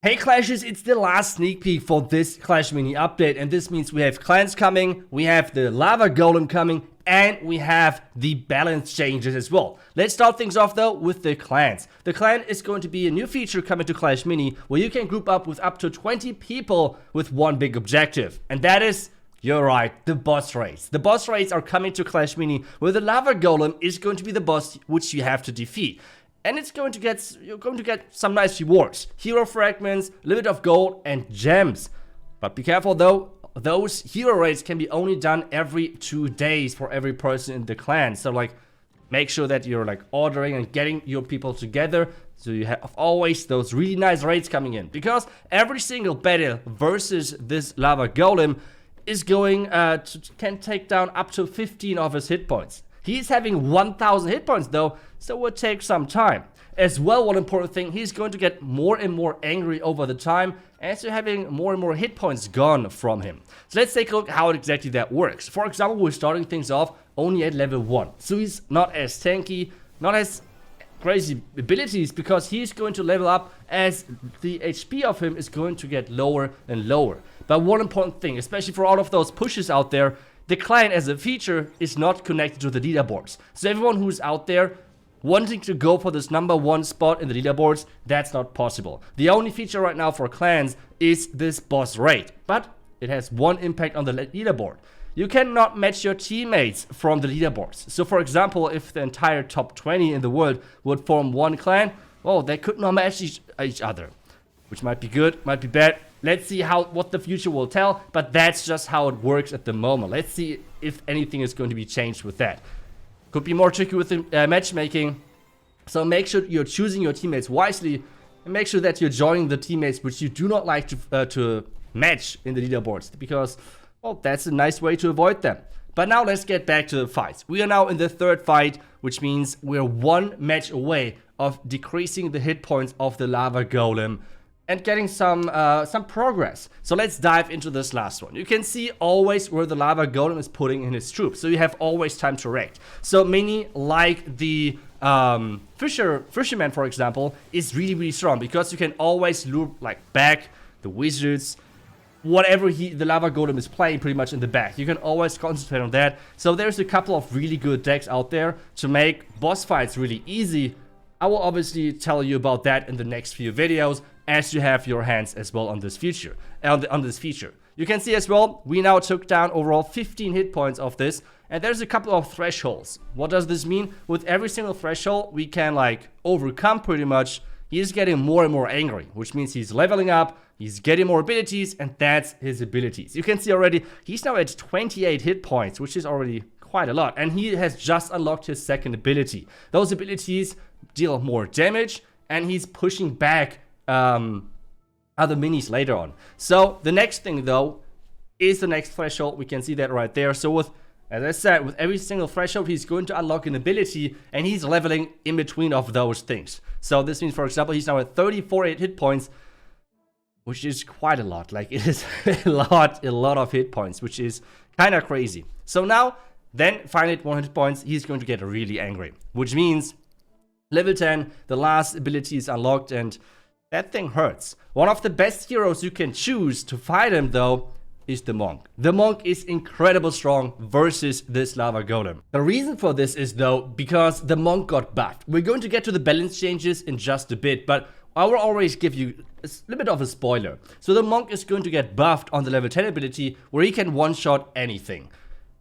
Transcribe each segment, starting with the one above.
Hey Clashes, it's the last sneak peek for this Clash Mini update, and this means we have clans coming, we have the lava golem coming, and we have the balance changes as well. Let's start things off though with the clans. The clan is going to be a new feature coming to Clash Mini where you can group up with up to 20 people with one big objective, and that is, you're right, the boss raids. The boss raids are coming to Clash Mini where the lava golem is going to be the boss which you have to defeat. And you're going to get some nice rewards. Hero fragments, a little bit of gold, and gems. But be careful though, those hero raids can be only done every 2 days for every person in the clan. So like, make sure that you're like ordering and getting your people together. So you have always those really nice raids coming in. Because every single battle versus this lava golem is going can take down up to 15 of his hit points. He's having 1000 hit points though, so it will take some time. As well, one important thing, he's going to get more and more angry over the time as you're having more and more hit points gone from him. So let's take a look how exactly that works. For example, we're starting things off only at level 1. So he's not as tanky, not as crazy abilities, because he's going to level up as the HP of him is going to get lower and lower. But one important thing, especially for all of those pushes out there, the clan as a feature is not connected to the leaderboards. So everyone who's out there wanting to go for this #1 spot in the leaderboards, that's not possible. The only feature right now for clans is this boss raid, but it has one impact on the leaderboard. You cannot match your teammates from the leaderboards. So for example, if the entire top 20 in the world would form one clan, well, they could not match each other. Which might be good, might be bad. Let's see what the future will tell, but that's just how it works at the moment. Let's see if anything is going to be changed with that. Could be more tricky with the matchmaking, so make sure you're choosing your teammates wisely, and make sure that you're joining the teammates which you do not like to match in the leaderboards, because, well, that's a nice way to avoid them. But now let's get back to the fights. We are now in the 3rd fight, which means we're 1 match away of decreasing the hit points of the lava golem and getting some progress. So let's dive into this last one. You can see always where the lava golem is putting in his troops, so you have always time to react. So many, like the fisherman, for example, is really strong because you can always lure like back the wizards, whatever the lava golem is playing pretty much in the back. You can always concentrate on that. So there's a couple of really good decks out there to make boss fights really easy. I will obviously tell you about that in the next few videos, as you have your hands as well on this feature. You can see as well, we now took down overall 15 hit points of this, and there's a couple of thresholds. What does this mean? With every single threshold, we can like overcome pretty much. He's getting more and more angry, which means he's leveling up, he's getting more abilities, and that's his abilities. You can see already, he's now at 28 hit points, which is already quite a lot, and he has just unlocked his 2nd ability. Those abilities deal more damage, and he's pushing back other minis later on. So the next thing though is the next threshold. We can see that right there. So with, as I said, with every single threshold, he's going to unlock an ability, and he's leveling in between of those things. So this means, for example, he's now at 34 hit points, which is quite a lot. Like, it is a lot of hit points, which is kind of crazy. So now, then finally at 100 points, he's going to get really angry, which means level 10, the last ability is unlocked, and that thing hurts. One of the best heroes you can choose to fight him though is the monk. The monk is incredibly strong versus this lava golem. The reason for this is though because the monk got buffed. We're going to get to the balance changes in just a bit, but I will always give you a little bit of a spoiler. So the monk is going to get buffed on the level 10 ability where he can one-shot anything.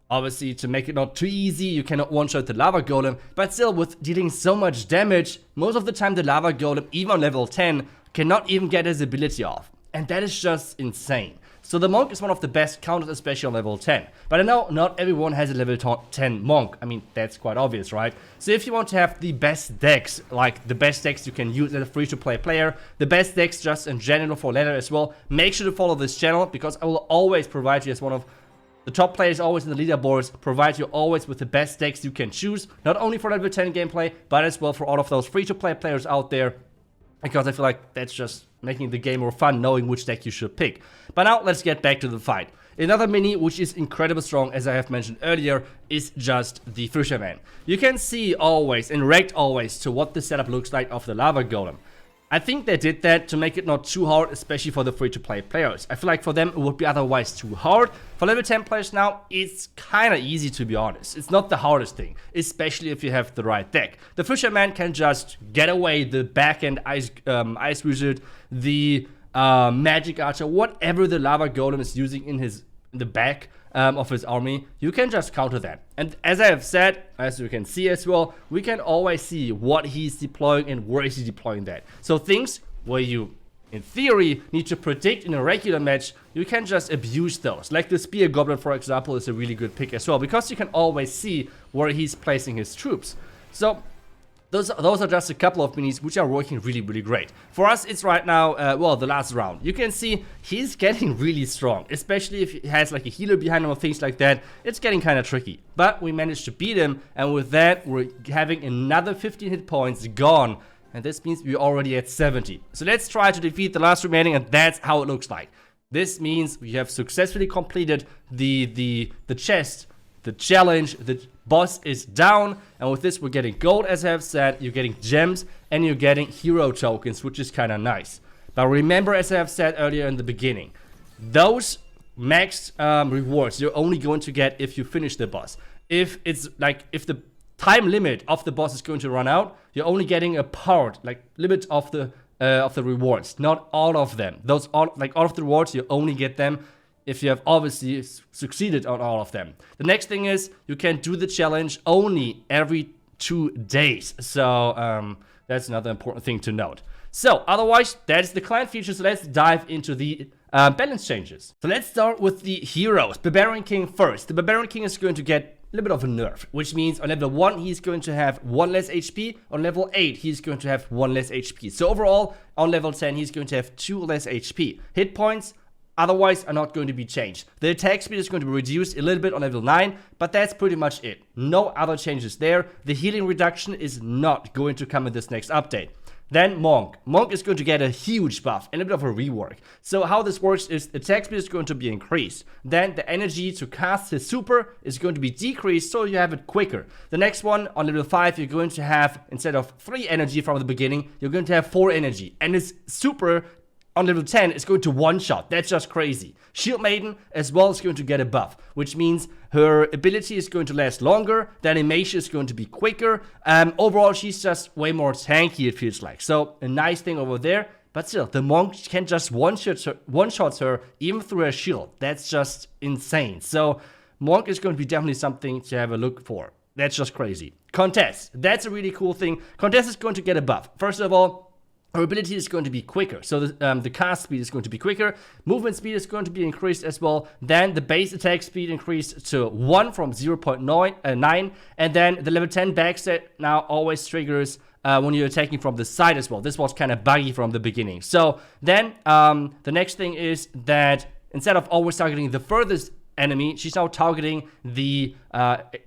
Obviously, to make it not too easy, you cannot one-shot the lava golem, but still, with dealing so much damage, most of the time the lava golem, even on level 10, cannot even get his ability off. And that is just insane. So the monk is one of the best counters, especially on level 10. But I know not everyone has a level 10 monk. I mean, that's quite obvious, right? So if you want to have the best decks, like the best decks you can use as a free-to-play player, the best decks just in general for ladder as well, make sure to follow this channel, because I will always provide you as one of the top players always in the leaderboards, provide you always with the best decks you can choose, not only for level 10 gameplay, but as well for all of those free-to-play players out there, because I feel like that's just making the game more fun, knowing which deck you should pick. But now let's get back to the fight. Another mini which is incredibly strong, as I have mentioned earlier, is just the fisherman. You can see always and react always to what the setup looks like of the lava golem. I think they did that to make it not too hard, especially for the free-to-play players. I feel like for them, it would be otherwise too hard. For level 10 players now, it's kind of easy, to be honest. It's not the hardest thing, especially if you have the right deck. The Fisherman can just get away the back-end Ice Wizard, the Magic Archer, whatever the Lava Golem is using in the back of his army. You can just counter that. And as I have said, as you can see as well, we can always see what he's deploying and where is he deploying that. So things where you, in theory, need to predict in a regular match, you can just abuse those. Like the Spear Goblin, for example, is a really good pick as well, because you can always see where he's placing his troops. So those are just a couple of minis which are working really, really great. For us, it's right now, well, the last round. You can see he's getting really strong, especially if he has like a healer behind him or things like that. It's getting kind of tricky, but we managed to beat him, and with that, we're having another 15 hit points gone, and this means we're already at 70. So let's try to defeat the last remaining, and that's how it looks like. This means we have successfully completed the chest, the challenge, the boss is down, and with this we're getting gold, as I have said, you're getting gems, and you're getting hero tokens, which is kind of nice. But remember, as I have said earlier in the beginning, those maxed rewards you're only going to get if you finish the boss. If it's like, if the time limit of the boss is going to run out, you're only getting a part, like limit of the rewards, not all of them. All of the rewards, you only get them if you have obviously succeeded on all of them. The next thing is you can do the challenge only every 2 days. So that's another important thing to note. So otherwise, that's the client feature. So let's dive into the balance changes. So let's start with the heroes. Barbarian King first. The Barbarian King is going to get a little bit of a nerf, which means on level 1 he's going to have 1 less HP, on level 8 he's going to have 1 less HP. So overall, on level 10 he's going to have 2 less HP. Hit points otherwise are not going to be changed. The attack speed is going to be reduced a little bit on level 9, but that's pretty much it. No other changes there. The healing reduction is not going to come in this next update. Then Monk. Monk is going to get a huge buff and a bit of a rework. So how this works is attack speed is going to be increased. Then the energy to cast his super is going to be decreased, so you have it quicker. The next one, on level 5, you're going to have, instead of 3 energy from the beginning, you're going to have 4 energy. And his super on level 10 is going to one-shot. That's just crazy. Shield Maiden as well is going to get a buff, which means her ability is going to last longer. The animation is going to be quicker. Overall, she's just way more tanky, it feels like. So a nice thing over there. But still, the Monk can just one-shot her even through her shield. That's just insane. So Monk is going to be definitely something to have a look for. That's just crazy. Contest. That's a really cool thing. Contest is going to get a buff. First of all, her ability is going to be quicker, so the cast speed is going to be quicker. Movement speed is going to be increased as well. Then the base attack speed increased to 1 from 0.9, and then the level 10 backset now always triggers when you're attacking from the side as well. This was kind of buggy from the beginning. So then the next thing is that instead of always targeting the furthest enemy, she's now targeting the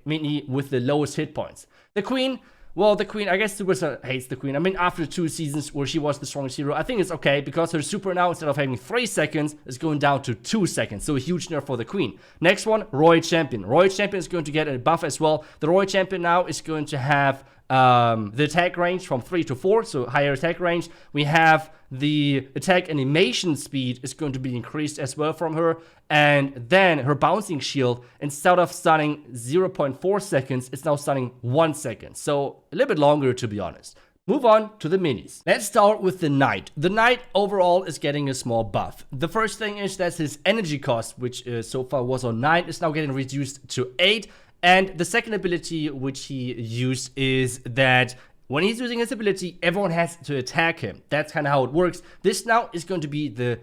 mini with the lowest hit points. The Queen. Well, the Queen, I guess Superstar hates the Queen. I mean, after 2 seasons where she was the strongest hero, I think it's okay because her super now, instead of having 3 seconds, is going down to 2 seconds. So a huge nerf for the Queen. Next one, Royal Champion. Royal Champion is going to get a buff as well. The Royal Champion now is going to have the attack range from 3 to 4, so higher attack range. We have the attack animation speed is going to be increased as well from her. And then her bouncing shield, instead of stunning 0.4 seconds, it's now stunning 1 second. So a little bit longer, to be honest. Move on to the minis. Let's start with the Knight. The Knight overall is getting a small buff. The first thing is that his energy cost, which so far was on 9, is now getting reduced to 8. And the second ability which he used is that when he's using his ability, everyone has to attack him. That's kind of how it works. This now is going to be the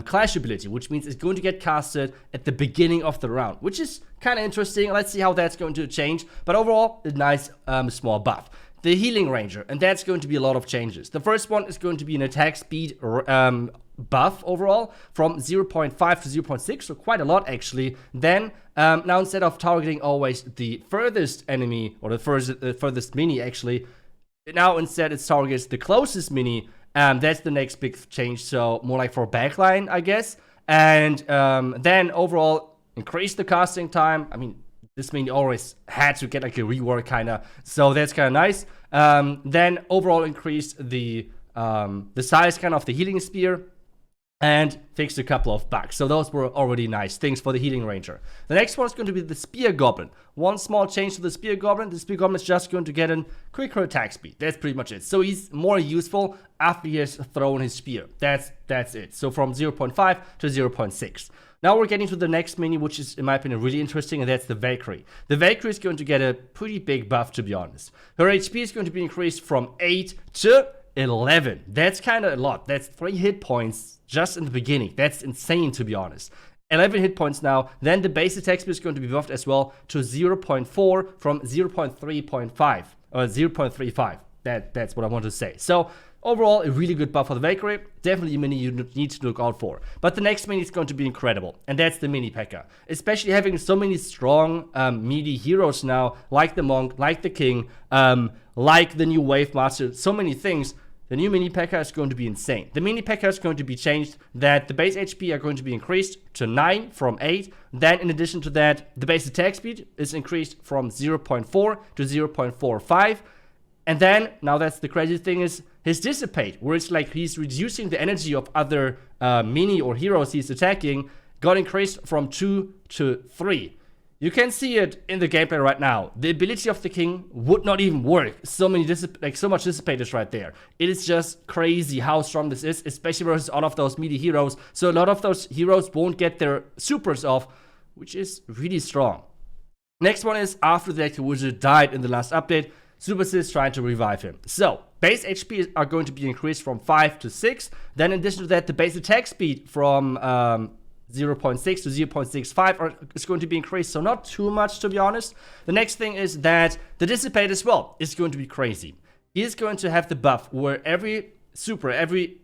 Clash ability, which means it's going to get casted at the beginning of the round, which is kind of interesting. Let's see how that's going to change. But overall, a nice small buff. The Healing Ranger, and that's going to be a lot of changes. The first one is going to be an attack speed buff overall from 0.5 to 0.6, so quite a lot actually. Then now instead of targeting always the furthest enemy or the furthest mini actually, now instead it targets the closest mini. That's the next big change, so more like for backline, I guess. And then overall increase the casting time. I mean, this mini always had to get like a rework kind of, so that's kind of nice. Then overall increase the the size kind of the healing spear, and fixed a couple of bugs. So those were already nice things for the healing ranger. The next one is going to be the spear goblin. One small change to the spear goblin. The spear goblin is just going to get a quicker attack speed. That's pretty much it. So he's more useful after he has thrown his spear. That's it. So from 0.5 to 0.6. Now we're getting to the next mini, which is, in my opinion, really interesting, and that's the Valkyrie. The Valkyrie is going to get a pretty big buff, to be honest. Her HP is going to be increased from 8 to 11. That's kind of a lot. That's 3 hit points just in the beginning. That's insane, to be honest. 11 hit points now. Then the base attack speed is going to be buffed as well to 0.4 from 0.3.5 or 0.35. That's what I want to say. So overall, a really good buff for the Valkyrie. Definitely a mini you need to look out for. But the next mini is going to be incredible, and that's the mini P.E.K.K.A. Especially having so many strong melee heroes now, like the Monk, like the King, like the new Wave Master, so many things. The new mini P.E.K.K.A. is going to be insane. The mini P.E.K.K.A. is going to be changed, that the base HP are going to be increased to 9 from 8. Then in addition to that, the base attack speed is increased from 0.4 to 0.45. And then, now that's the crazy thing, is his dissipate, where it's like he's reducing the energy of other mini or heroes he's attacking, got increased from 2 to 3. You can see it in the gameplay right now. The ability of the King would not even work. So much dissipators right there. It is just crazy how strong this is, especially versus all of those melee heroes. So a lot of those heroes won't get their supers off, which is really strong. Next one is, after the Electro Wizard died in the last update, Super Sis trying to revive him. So, base HP are going to be increased from 5 to 6. Then in addition to that, the base attack speed from 0.6 to 0.65 is going to be increased, so not too much, to be honest. The next thing is that the dissipate as well is going to be crazy. He is going to have the buff where every super, every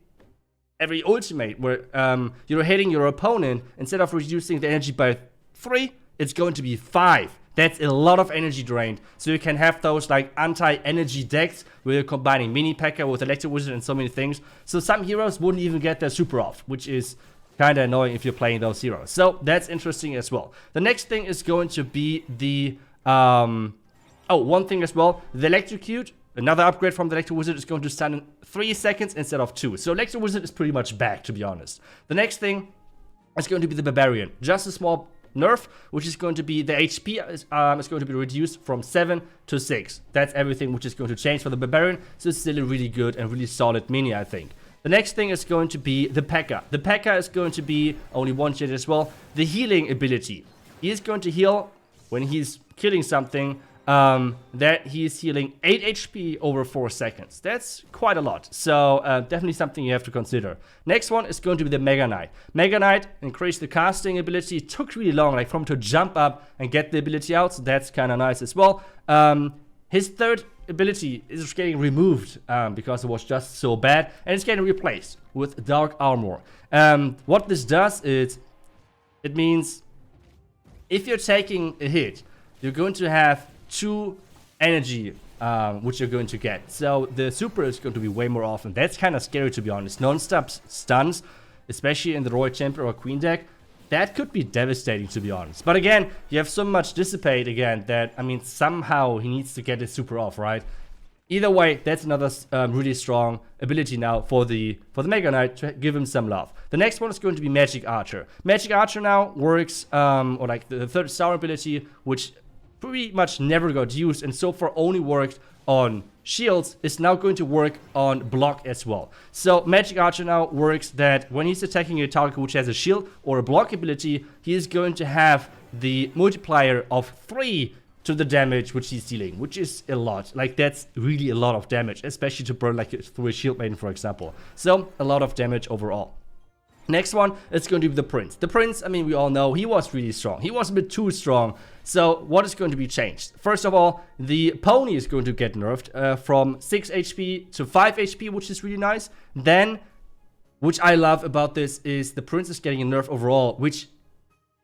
ultimate where you're hitting your opponent, instead of reducing the energy by 3, it's going to be 5. That's a lot of energy drained. So you can have those like anti-energy decks where you're combining mini P.E.K.K.A. with Electro Wizard and so many things. So some heroes wouldn't even get their super off, which is kind of annoying if you're playing those heroes. So that's interesting as well. The next thing is going to be the one thing as well, the Electrocute. Another upgrade from the Electro Wizard is going to stun in 3 seconds instead of 2. So Electro Wizard is pretty much back, to be honest. The next thing is going to be the Barbarian. Just a small nerf, which is going to be the HP is going to be reduced from 7 to 6. That's everything which is going to change for the Barbarian. So it's still a really good and really solid mini, I think. The next thing is going to be the P.E.K.K.A. The P.E.K.K.A. is going to be only one change as well. The healing ability. He is going to heal when he's killing something. That he is healing 8 HP over 4 seconds. That's quite a lot. So definitely something you have to consider. Next one is going to be the Mega Knight. Mega Knight increased the casting ability. It took really long, like for him to jump up and get the ability out. So that's kind of nice as well. His third ability is getting removed because it was just so bad, and it's getting replaced with Dark Armor. What this does is, it means if you're taking a hit, you're going to have 2 energy which you're going to get. So the super is going to be way more often. That's kind of scary, to be honest. Non-stop stuns, especially in the Royal Champion or Queen deck, that could be devastating, to be honest. But again, you have so much dissipate again that, I mean, somehow he needs to get his super off, right? Either way, that's another really strong ability now for the Mega Knight to give him some love. The next one is going to be Magic Archer. Magic Archer now works, or like the third star ability, which pretty much never got used and so far only worked on shields, is now going to work on block as well. So Magic Archer now works that when he's attacking a target which has a shield or a block ability, he is going to have the multiplier of 3 to the damage which he's dealing, which is a lot. Like, that's really a lot of damage, especially to burn like through a shield maiden, for example. So a lot of damage overall. Next one, it's going to be the Prince. The Prince, I mean, we all know he was really strong. He was a bit too strong. So what is going to be changed? First of all, the Pony is going to get nerfed from 6 HP to 5 HP, which is really nice. Then, which I love about this, is the Prince is getting a nerf overall, which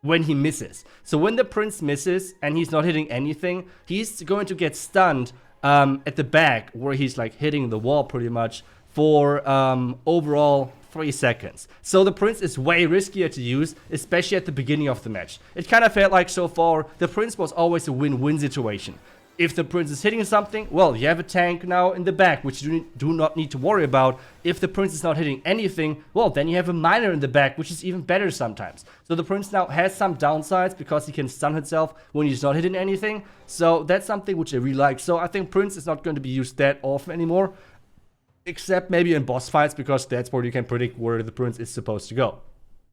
when he misses. So when the Prince misses and he's not hitting anything, he's going to get stunned at the back, where he's like hitting the wall pretty much for overall 3 seconds. So the Prince is way riskier to use, especially at the beginning of the match. It kind of felt like so far the Prince was always a win-win situation. If the prince is hitting something, well, you have a tank now in the back, which you do not need to worry about. If the prince is not hitting anything, well, then you have a miner in the back, which is even better sometimes. So the prince now has some downsides because he can stun himself when he's not hitting anything. So that's something which I really like. So I think prince is not going to be used that often anymore, except maybe in boss fights, because that's where you can predict where the prince is supposed to go.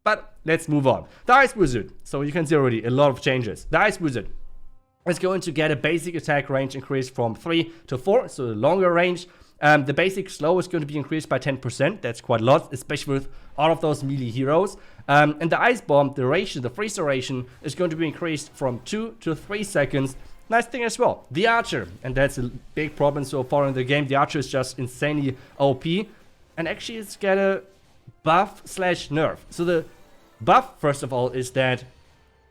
But let's move on. The Ice Wizard. So you can see already a lot of changes. The Ice Wizard is going to get a basic attack range increase from 3 to 4, so a longer range. The basic slow is going to be increased by 10%. That's quite a lot, especially with all of those melee heroes. And the Ice Bomb, the duration, the freeze duration, is going to be increased from 2 to 3 seconds. Nice thing as well. The Archer, and that's a big problem so far in the game. The Archer is just insanely OP. And actually it's got a buff slash nerf. So the buff, first of all, is that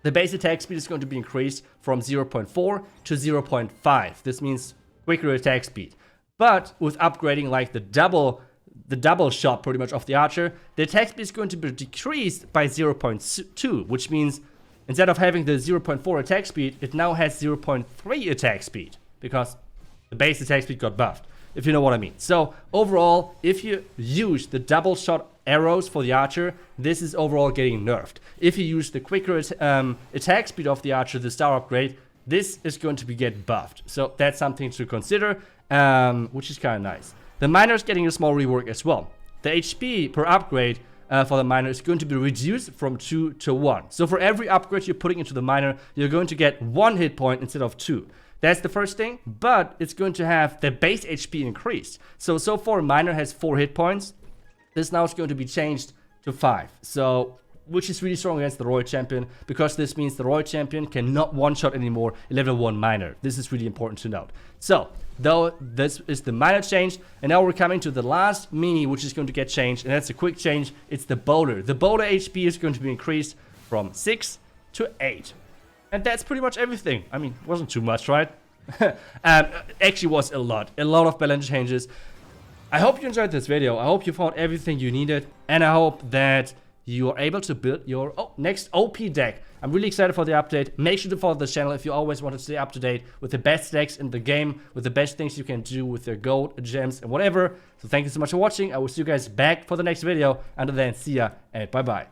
the base attack speed is going to be increased from 0.4 to 0.5. This means quicker attack speed. But with upgrading like the double shot pretty much of the Archer, the attack speed is going to be decreased by 0.2, which means instead of having the 0.4 attack speed, it now has 0.3 attack speed because the base attack speed got buffed, if you know what I mean. So overall, if you use the double shot arrows for the Archer, this is overall getting nerfed. If you use the quicker attack speed of the Archer, the star upgrade, this is going to be get buffed. So that's something to consider, which is kind of nice. The Miner is getting a small rework as well. The HP per upgrade for the Miner is going to be reduced from 2 to 1. So for every upgrade you're putting into the Miner, you're going to get 1 hit point instead of 2. That's the first thing, but it's going to have the base HP increased. So far Miner has 4 hit points. This now is going to be changed to 5. So, which is really strong against the Royal Champion, because this means the Royal Champion cannot one-shot anymore a level 1 Miner. This is really important to note. So, though this is the Miner change, and now we're coming to the last mini which is going to get changed, and that's a quick change. It's the Boulder. The Boulder HP is going to be increased from 6 to 8. And that's pretty much everything. I mean, wasn't too much, right? Actually was a lot of balance changes. I hope you enjoyed this video. I hope you found everything you needed, and I hope that you are able to build your next OP deck. I'm really excited for the update. Make sure to follow the channel if you always want to stay up to date with the best decks in the game, with the best things you can do with your gold, gems, and whatever. So thank you so much for watching. I will see you guys back for the next video. Until then, see ya and bye-bye.